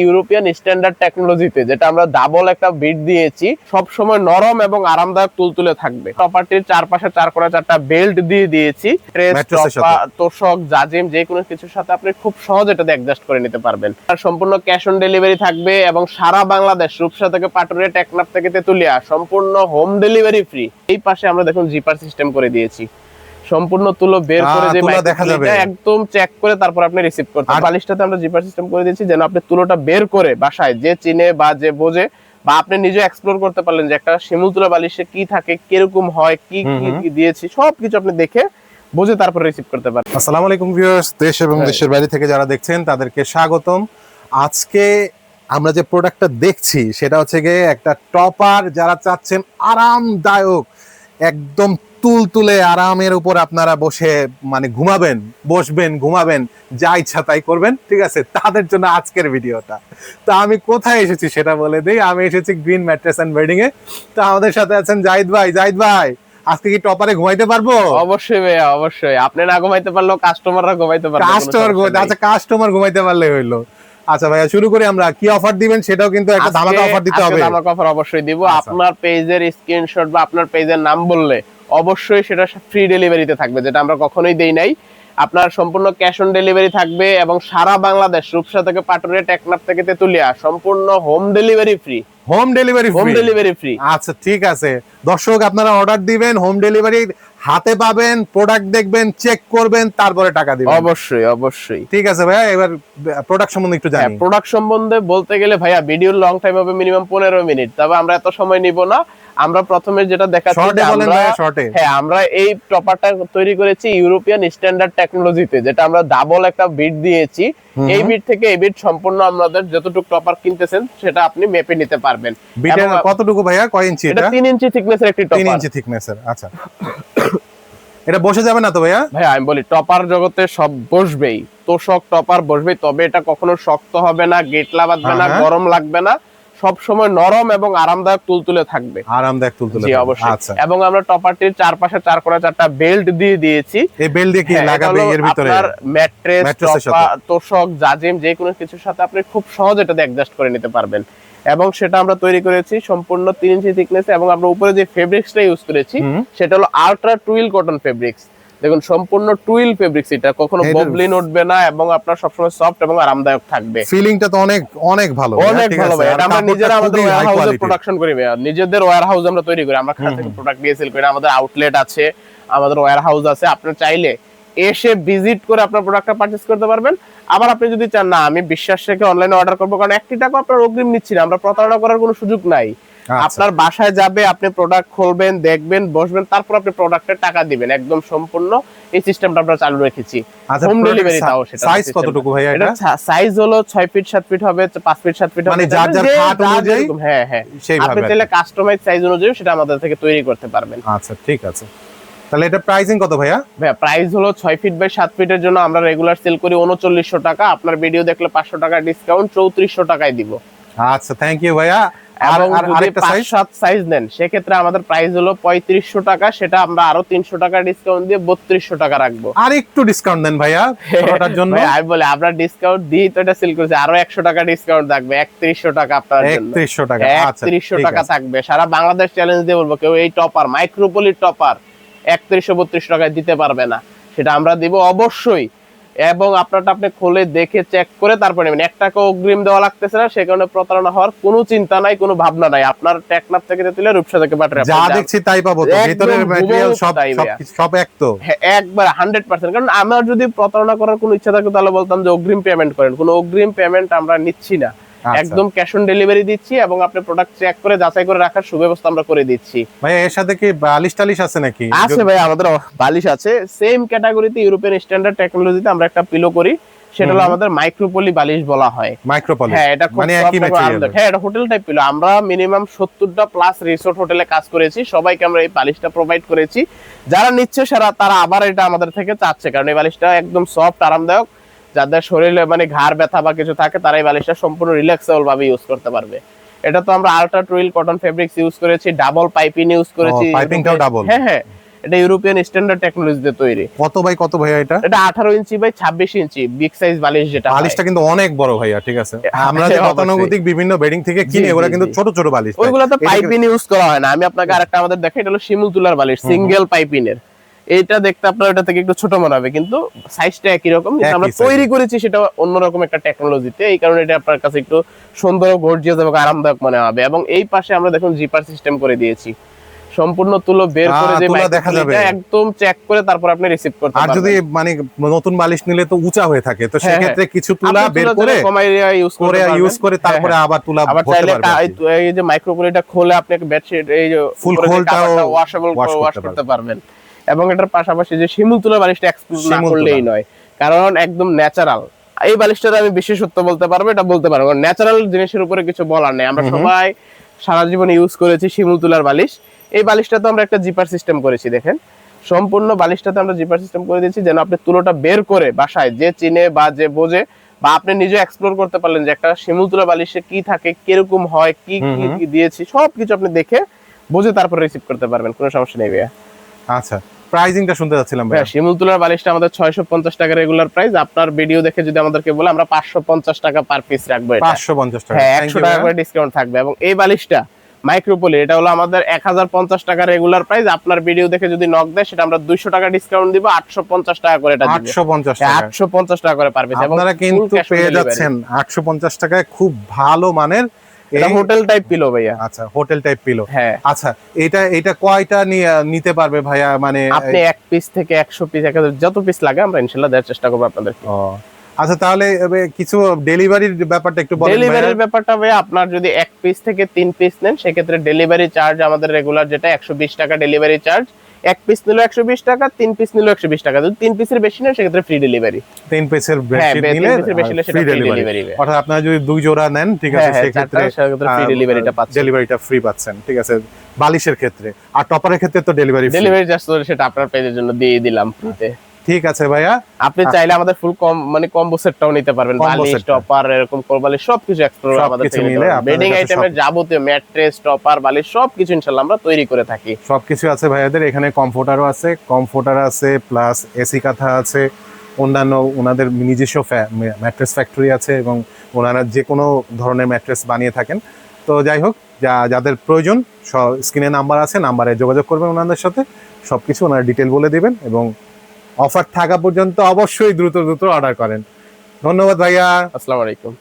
European standard টেকনোলজিতে, যেটা আমরা ডাবল একটা বিট দিয়েছি, সব সময় নরম এবং আরামদায়ক তুলতুলে থাকবে। প্রপার্টির চারপাশে 4x4 বেল্ট দিয়ে দিয়েছি। তোষক, জাজিম যে কোনো কিছুর সাথে আপনি খুব সহজ এটা অ্যাডজাস্ট করে নিতে পারবেন। আর সম্পূর্ণ ক্যাশ অন ডেলিভারি থাকবে এবং সারা বাংলাদেশ, রূপসা থেকে পাটুরিয়া, টেকনাফ থেকে তেতুলিয়া, সম্পূর্ণ হোম ডেলিভারি ফ্রি। এই পাশে আমরা দেখুন জিপার সিস্টেম করে দিয়েছি, সম্পূর্ণ তুলো বের করে যে এটা একদম চেক করে তারপর আপনি রিসিভ করতে পারবেন। বালিশটাতে আমরা জিপার সিস্টেম করে দিয়েছি যেন আপনি তুলোটা বের করে বাসায় যে চিনে বা যে বোঝে বা আপনি নিজে এক্সপ্লোর করতে পারলেন যে একটা শিমুল তুলা বালিশে কি থাকে, কিরকম হয়, কি কি দিয়েছি, সবকিছু আপনি দেখে বুঝে তারপর রিসিভ করতে পারবেন। আসসালামু আলাইকুম ভিউয়ার্স, দেশ এবং দেশের বাইরে থেকে যারা দেখছেন তাদেরকে স্বাগতম। আজকে আমরা যে প্রোডাক্টটা দেখছি সেটা হচ্ছে গিয়ে একটা টপার। যারা চাচ্ছেন আরামদায়ক, একদম তুলতুলে আরামের উপর আপনারা বসে মানে ঘুমাবেন, বসবেন, ঘুমাবেন, যা ইচ্ছা তাই করবেন, ঠিক আছে, তাদের জন্য আজকের ভিডিওটা। তো আমি কোথায় এসেছি সেটা বলে দিই। আমি এসেছি গ্রিন ম্যাট্রেস এন্ড বেডিং এ। তো আমাদের সাথে আছেন জাহিদ ভাই। জাহিদ ভাই, আজকে কি টপারে ঘুমাইতে পারবো? অবশ্যই ভাইয়া, অবশ্যই। আপনি না ঘুমাইতে পারলেও কাস্টমাররা ঘুমাইতে পারবে। কাস্টমার ঘুমাইতে পারলে হইলো। আচ্ছা ভাইয়া, শুরু করি আমরা। কি অফার দিবেন সেটাও কিন্তু একটা ধামাকা অফার দিতে হবে। ধামাকা অফার অবশ্যই দিব। আপনার পেজের স্ক্রিনশট বা আপনার পেজের নাম বললে অবশ্যই সেটা ফ্রি ডেলিভারিতে থাকবে, যেটা আমরা কখনোই দেই নাই। আপনার সম্পূর্ণ ক্যাশ অন ডেলিভারি থাকবে এবং সারা বাংলাদেশ, রূপসা থেকে পাটুরিয়া, টেকনাফ থেকে তেতুলিয়া, সম্পূর্ণ home delivery free. Home delivery free. আচ্ছা ঠিক আছে দর্শক, আপনারা অর্ডার দিবেন, হোম ডেলিভারি হাতে পাবেন, প্রোডাক্ট দেখবেন, চেক করবেন, তারপরে টাকা দিবেন। অবশ্যই। ঠিক আছে ভাইয়া, এবার প্রোডাক্ট সম্বন্ধে একটু জানি। প্রোডাক্ট সম্বন্ধে বলতে গেলে ভাইয়া ভিডিও লং টাইম হবে, মিনিমাম 15 মিনিট, তবে আমরা এত সময় নিব না। আমরা প্রথমে যেটা দেখাচ্ছি, আমরা এই টপারটা তৈরি করেছি ইউরোপিয়ান স্ট্যান্ডার্ড টেকনোলজিতে, যেটা আমরা ডাবল একটা বিট দিয়েছি। এই বিট থেকে এই বিট সম্পূর্ণ আমাদের যতটুকু টপার কিনতেছেন সেটা আপনি মেপে নিতে পারবেন। বিটের কতটুকু ভাইয়া, কয় ইঞ্চি? এটা 3 ইঞ্চি থিকনেসের একটি টপার। 3 ইঞ্চি থিকনেসের। আচ্ছা, এটা বসে যাবে না তো ভাইয়া? ভাইয়া আমি বলি, টপার জগতে সব বসবেই, তোষক টপার বসবেই, তবে এটা কখনো শক্ত হবে না, গেটলা বাঁধবে না, গরম লাগবে না, সব সময় নরম এবং আরামদায়ক তুলতুলে থাকবে। জি অবশ্যই। আচ্ছা, এবং আমরা টপারটির চারপাশে 4x4 বেল্ট দিয়ে দিয়েছি। এই বেল্ট দিয়ে কি লাগাবে এর ভিতরে? আপনার ম্যাট্রেস, তোষক, জাজিম যে কোনো কিছুর সাথে আপনি খুব সহজ এটা অ্যাডজাস্ট করে নিতে পারবেন। এবং সেটা আমরা তৈরি করেছি সম্পূর্ণ 3 ইঞ্চি থিকনেস। এবং আমরা উপরে যে ফেব্রিক্সটা ইউজ করেছি সেটা হলো আল্ট্রা টুইল কটন ফেব্রিক্স। দেখুন সম্পূর্ণ টুইল ফেব্রিক্স, এটা কখনো ববলিন উঠবে না এবং আপনার সবসময় সফট এবং আরামদায়ক থাকবে। ফিলিংটা তো অনেক ভালো, অনেক ভালো ভাই। এটা আমরা নিজেরা আমাদের ওয়্যারহাউসে প্রোডাকশন করি ভাই, নিজেদের ওয়্যারহাউস আমরা তৈরি করি, আমরা খান থেকে প্রোডাক্ট দিয়ে সেল করি। আমাদের আউটলেট আছে, আমাদের ওয়্যারহাউস আছে। আপনি চাইলে এসে ভিজিট করে আপনার প্রোডাক্টটা পারচেজ করতে পারবেন। আবার আপনি যদি চান না আমি বিশ্বাস রেখে অনলাইনে অর্ডার করবো, কারণ 1 টাকা আপনার অগ্রিম নিচ্ছি না, আমরা প্রতারণা করার কোনো সুযোগ নাই। আপনার বাসায় যাবে, আপনি প্রোডাক্ট খুলবেন, দেখবেন, বসবেন, তারপর আপনি প্রোডাক্টের টাকা দিবেন। একদম সম্পূর্ণ এই সিস্টেমটা আমরা চালু রেখেছি। হোম ডেলিভারি তাও সেটা। সাইজ কতটুকু ভাইয়া? এটা সাইজ হলো 6 ফিট 7 ফিট হবে, 5 ফিট 7 ফিট হবে, মানে যার যার খাট অনুযায়ী। হ্যাঁ আপনি চাইলে কাস্টমাইজ সাইজ অনুযায়ী সেটা আমাদের থেকে তৈরি করতে পারবেন। আচ্ছা ঠিক আছে, তাহলে এটা প্রাইসিং কত ভাইয়া? ভাইয়া প্রাইস হলো 6 ফিট বাই 7 ফিটের জন্য আমরা রেগুলার সেল করি 3900 টাকা। আপনার ভিডিও দেখলে 500 টাকা ডিসকাউন্ট 3400 টাকায় দিব। আচ্ছা থ্যাংক ইউ ভাইয়া। এবং যদি 5-7 সাইজ নেন সেক্ষেত্রে আমাদের প্রাইস হলো 3500 টাকা, সেটা আমরা আরো 300 টাকা ডিসকাউন্ট দিয়ে 3200 টাকা রাখবো। আর একটু ডিসকাউন্ট দেন ভাইয়া পুরোটার জন্য। ভাই আমি বলি আমরা ডিসকাউন্ট দিই তো এটা সেল করছি, আরো 100 টাকা ডিসকাউন্ট থাকবে, 3100 টাকা আপনার জন্য। 3100 টাকা, আচ্ছা 3100 টাকা থাকবে। সারা বাংলাদেশ চ্যালেঞ্জ দিয়ে বলবো, কেউ এই টপার মাইক্রোপলির টপার 3132 টাকায় দিতে পারবে না, সেটা আমরা দিব অবশ্যই। এবং আপনারটা আপনি খুলে দেখে চেক করে তারপর নেবেন। 1 টাকা অগ্রিম দেওয়া লাগতেছে না, সে কারণে প্রতারণা হওয়ার কোনো চিন্তা নাই, কোনো ভাবনা নাই। আপনার টেকনাফ থেকে তেতুলিয়া, রূপসা থেকে পাটুরিয়া যা দেখছি তাই পাবো তো, ভিতরের ম্যাটেরিয়াল সব এক তো একবার 100%। কারণ আমার যদি প্রতারণা করার কোনো ইচ্ছা থাকে তাহলে বলতাম যে অগ্রিম পেমেন্ট করেন। কোনো অগ্রিম পেমেন্ট আমরা নিচ্ছি না, একদম ক্যাশ অন ডেলিভারি দিচ্ছি এবং আপনি প্রোডাক্ট চেক করে যাচাই করে রাখার সুব্যবস্থা আমরা করে দিচ্ছি। ভাই এর সাথে কি বালিশ টালিশ আছে নাকি? আছে ভাই, আমাদের বালিশ আছে। সেম ক্যাটাগরিতে ইউরোপিয়ান স্ট্যান্ডার্ড টেকনোলজিতে আমরা একটা পিলো করি, সেটা হলো আমাদের মাইক্রোপলি বালিশ বলা হয়। মাইক্রোপলি, হ্যাঁ এটা খুব একই ম্যাটেরিয়াল। হ্যাঁ এটা হোটেল টাইপ পিলো। আমরা মিনিমাম 70টা প্লাস রিসোর্ট হোটেলে কাজ করেছি, সবাইকে আমরা এই বালিশটা প্রোভাইড করেছি। যারা নিচ্ছে তারা আবার এটা আমাদের থেকে চাচ্ছে, কারণ এই বালিশটা একদম সফট, আরামদায়ক। যাদের শরীরে মানে ঘাড় ব্যথা বা কিছু থাকে তারা এই বালিশটা সম্পূর্ণ রিল্যাক্সেবল ভাবে ইউজ করতে পারবে। এটা তো আমরা ultra twill cotton fabrics use করেছি, ডাবল পাইপিং ইউজ করেছি। পাইপিংটাও ডাবল? হ্যাঁ এটা ইউরোপিয়ান স্ট্যান্ডার্ড টেকনোলজিতে তৈরি। কত বাই কত ভাইয়া এটা? এটা 18 inch by 26 inch big size বালিশ যেটা। বালিশটা কিন্তু অনেক বড় ভাইয়া, ঠিক আছে। আমরা যে গতানুগতিক বিভিন্ন বেডিং থেকে কিনে ওরা কিন্তু ছোট ছোট বালিশ, ওইগুলো তো পাইপিং ইউজ করা হয় না। আমি আপনাকে আরেকটা আমাদের দেখাই, এটা হলো শিমুল তুলার বালিশ, সিঙ্গেল পাইপিং এর। এটা দেখতে আপনার এটা থেকে একটু ছোট মনে হবে, কিন্তু সাইজটা একই রকম, কিন্তু আমরা তৈরি করেছি সেটা অন্যরকম একটা টেকনোলজিতে। এই কারণে এটা আপনার কাছে একটু সুন্দর, গর্জিয়াস এবং আরামদায়ক মনে হবে। এবং এই পাশে আমরা দেখুন জিপার সিস্টেম করে দিয়েছি, সম্পূর্ণ তুলো বের করে যে দেখা যাবে, একদম চেক করে তারপর আপনি রিসিভ করতে পারবেন। আর যদি মানে নতুন বালিশ নিলে তো উঁচা হয়ে থাকে, তো সেই ক্ষেত্রে কিছু তুলা বের করে কমাইয়া ইউজ করে তারপরে আবার তুলা ভরতে পারবেন। এই যে মাইক্রোপলিটা খোলে আপনি বেডশিট এই যে ফুল খোলটাও ওয়াশেবল ওয়াশ করতে পারবেন। এবং এটার পাশাপাশি যে শিমুল তুলা বালিশটা এক্সক্লুড না করলেই নয়, কারণ একদম ন্যাচারাল। এই বালিশটার আমি বিশেষত্ব বলতে পারবো, এটা বলতে পারবো, ন্যাচারাল জিনিসের উপরে কিছু বলার নেই। আমরা সবাই সারা জীবনে ইউজ করেছি শিমুল তুলার বালিশ। এই বালিশটাতে আমরা একটা জিপার সিস্টেম করেছি, দেখেন সম্পূর্ণ বালিশটাতে আমরা জিপার সিস্টেম করে দিয়েছি, যেন আপনি তুলোটা বের করে বাসায় যে চিনে বা যে বোঝে বা আপনি নিজে এক্সপ্লোর করতে পারলেন যে একটা শিমুল তুলা বালিশে কি থাকে, কিরকম হয়, কি কি দিয়েছি, সবকিছু আপনি দেখে বুঝে তারপর রিসিভ করতে পারবেন, কোনো সমস্যা নেই ভাইয়া। আচ্ছা, প্রাইসিংটা শুনতে যাচ্ছিলাম ভাই। শিমুল তুলার বালিশটা আমাদের 650 টাকা রেগুলার প্রাইস। আপনার ভিডিও দেখে যদি আমাদেরকে বলে আমরা 550 টাকা পার পিস রাখবো। 550 টাকা, হ্যাঁ 100 টাকা করে ডিসকাউন্ট থাকবে। এবং এই বালিশটা মাইক্রোপলি, এটা হলো আমাদের 1050 টাকা রেগুলার প্রাইস। আপনার ভিডিও দেখে যদি নক দেয় সেটা আমরা 200 টাকা ডিসকাউন্ট দিব, 850 টাকা করে এটা দিব। 850 টাকা করে পার পিস। আপনারা কিন্তু পেয়ে যাচ্ছেন 850 টাকায় খুব ভালো মানের। এটা হোটেল টাইপ পিলো ভাইয়া। আচ্ছা, হোটেল টাইপ পিলো। হ্যাঁ। আচ্ছা, এটা কয়টা নিতে পারবে ভাইয়া? মানে আপনি 1 পিস থেকে 100 পিস, 1000 যত পিস লাগে আমরা ইনশাআল্লাহ দেওয়ার চেষ্টা করব আপনাদেরকে। আচ্ছা, তাহলে কিছু ডেলিভারির ব্যাপারটা একটু বলেন। ডেলিভারির ব্যাপারটা ভাই, আপনার যদি 1 পিস থেকে 3 পিস নেন সেক্ষেত্রে ডেলিভারি চার্জ আমাদের রেগুলার যেটা 120 টাকা ডেলিভারি চার্জ। 1 পিস নিলে 120 টাকা, 3 পিস নিলে 120 টাকা। যদি 3 পিসের বেশি নেন সেক্ষেত্রে ফ্রি ডেলিভারি। 3 পিসের বেশি নিলে ফ্রি ডেলিভারি। অর্থাৎ আপনারা যদি 2 জোড়া নেন, ঠিক আছে, সেক্ষেত্রে ফ্রি ডেলিভারিটা পাচ্ছেন, ডেলিভারিটা ফ্রি পাচ্ছেন, ঠিক আছে। বালিশের ক্ষেত্রে আর টপারের ক্ষেত্রে তো ডেলিভারি চার্জ সেটা আপনার পেজের জন্য দিয়ে দিলাম ফ্রিতে। ঠিক আছে ভাইয়া, আপনি চাইলে আমাদের ফুল কম্বো সেটটাও নিতে পারবেন, বালিশ, টপার, এরকম কোরবালি সবকিছু এক্সপ্লোর আমাদের থেকে নিলে বেডিং আইটেমের যাবতীয় ম্যাট্রেস, টপার, বালিশ সবকিছু ইনশাআল্লাহ আমরা তৈরি করে থাকি। সবকিছু আছে ভাইয়াদের এখানে। কমফোর্টারও আছে, কমফোর্টার আছে, প্লাস এসি কাঁথা আছে, অন্যান্য ওনাদের নিজস্ব ম্যাট্রেস ফ্যাক্টরি আছে, এবং ওনারা যে কোনো ধরনের ম্যাট্রেস বানিয়ে থাকেন। তো যাই হোক, যাদের প্রয়োজন স্ক্রিনে নাম্বার আছে, নাম্বারে যোগাযোগ করবেন ওনাদের সাথে, সবকিছু ওনারা ডিটেল বলে দিবেন। এবং অফার থাকা পর্যন্ত অবশ্যই দ্রুত অর্ডার করেন। ধন্যবাদ ভাইয়া, আসসালামু আলাইকুম।